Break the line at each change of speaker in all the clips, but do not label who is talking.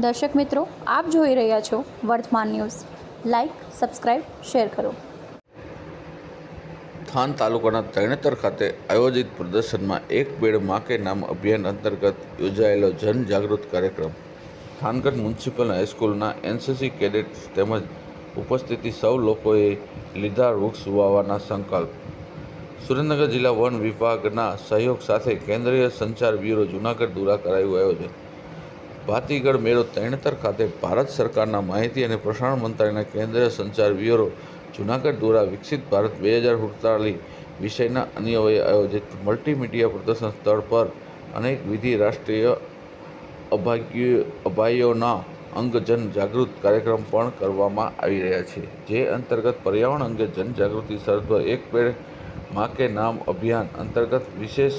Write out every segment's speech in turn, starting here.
દર્શક મિત્રો, આપ જોઈ રહ્યા છો વર્તમાન ન્યૂઝ. લાઇક, સબસ્ક્રાઇબ, શેર કરો.
થાન તાલુકાના તરણેતર ખાતે આયોજિત પ્રદર્શનમાં એક પેડ માં કે નામ અભિયાન અંતર્ગત યોજાયેલો જનજાગૃત કાર્યક્રમ. થાનગઢ મ્યુનિસિપલ હાઈસ્કૂલના એનસીસી કેડેટ્સ તેમજ ઉપસ્થિતિ સૌ લોકોએ લીધા વૃક્ષ વાવવાના સંકલ્પ. સુરેન્દ્રનગર જિલ્લા વન વિભાગના સહયોગ સાથે કેન્દ્રીય સંચાર બ્યુરો જૂનાગઢ દ્વારા કરાયું આયોજન. ભાતીગળ મેળો તરણેતર ખાતે ભારત સરકારના માહિતી અને પ્રસારણ મંત્રાલયના કેન્દ્રીય સંચાર બ્યુરો જૂનાગઢ દ્વારા વિકસિત ભારત 2048 વિષયના અન્વયે આયોજિત મલ્ટીમીડિયા પ્રદર્શન સ્થળ પર અનેકવિધ રાષ્ટ્રીય અભિયાનોના અંગે જનજાગૃતિ કાર્યક્રમ પણ કરવામાં આવી રહ્યા છે. જે અંતર્ગત પર્યાવરણ અંગે જનજાગૃતિ સર્વે એક પેડ માં કે નામ અભિયાન અંતર્ગત વિશેષ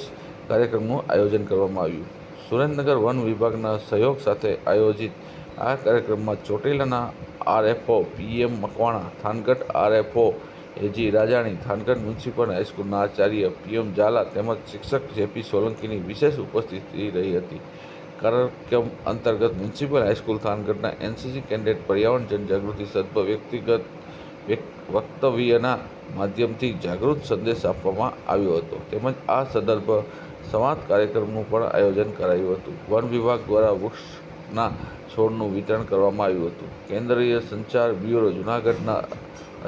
કાર્યક્રમનું આયોજન કરવામાં આવ્યું. સુરેન્દ્રનગર વન વિભાગના સહયોગ સાથે આયોજિત આ કાર્યક્રમમાં ચોટીલાના RFO PM Makwana, Thangadh RFO AG Rajani, Thangadh municipal હાઈસ્કૂલના આચાર્ય પીએમ ઝાલા તેમજ શિક્ષક જેપી સોલંકીની વિશેષ ઉપસ્થિતિ રહી હતી. કાર્યક્રમ અંતર્ગત મ્યુનિસિપલ હાઈસ્કૂલ થાનગઢના એનસીસી કેડેટ પર્યાવરણ જનજાગૃતિ સર્વે વ્યક્તિગત વક્તવ્યના માધ્યમથી જાગૃત સંદેશ આપવામાં આવ્યો હતો. તેમજ આ સંદર્ભ સંવાદ કાર્યક્રમનું પણ આયોજન કરાયું હતું. વન વિભાગ દ્વારા વૃક્ષના છોડનું વિતરણ કરવામાં આવ્યું હતું. કેન્દ્રીય સંચાર બ્યુરો જૂનાગઢના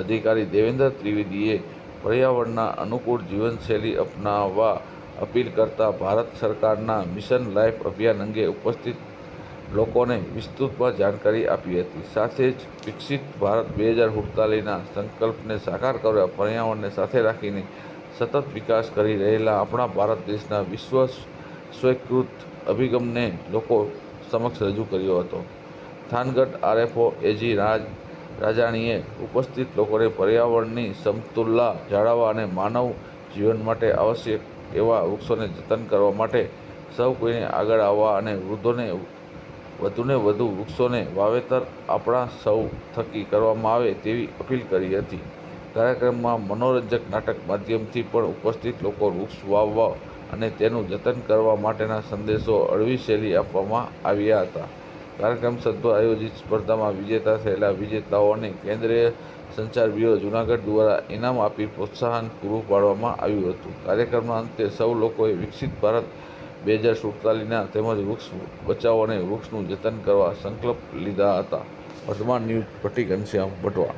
અધિકારી દેવેન્દ્ર ત્રિવેદીએ પર્યાવરણના અનુકૂળ જીવનશૈલી અપનાવવા અપીલ કરતા ભારત સરકારના મિશન લાઇફ અભિયાન અંગે ઉપસ્થિત લોકોને વિસ્તૃતમાં જાણકારી આપી હતી. સાથે જ વિકસિત ભારત 2048ના સંકલ્પને સાકાર કરવા પર્યાવરણને સાથે રાખીને સતત વિકાસ કરી રહેલા આપણા ભારત દેશના વિશ્વ સ્વીકૃત અભિગમને લોકો સમક્ષ રજૂ કર્યો હતો. થાનગઢ આરએફઓ એજી રાજાણીએ ઉપસ્થિત લોકોને પર્યાવરણની સમતુલા જાળવવા અને માનવ જીવન માટે આવશ્યક એવા વૃક્ષોને જતન કરવા માટે સૌ કોઈને આગળ આવવા અને વધુને વધુ વૃક્ષોને વાવેતર આપણા સૌ થકી કરવામાં આવે તેવી અપીલ કરી હતી. કાર્યક્રમમાં મનોરંજક નાટક માધ્યમથી પણ ઉપસ્થિત લોકો વૃક્ષ વાવવા અને તેનું જતન કરવા માટેના સંદેશો અળવી શૈલી આપવામાં આવ્યા હતા. કાર્યક્રમ સર્વે આયોજિત સ્પર્ધામાં વિજેતા થયેલા વિજેતાઓને કેન્દ્રીય સંચાર બ્યુરો જૂનાગઢ દ્વારા ઇનામ આપી પ્રોત્સાહન પૂરું પાડવામાં આવ્યું હતું. કાર્યક્રમના અંતે સૌ લોકોએ વિકસિત ભારત 2047ના તેમજ વૃક્ષ બચાવો અને વૃક્ષનું જતન કરવા સંકલ્પ લીધા હતા. વર્તમાન ન્યૂઝ ભટ્ટી ઘનશ્યામ બટવા.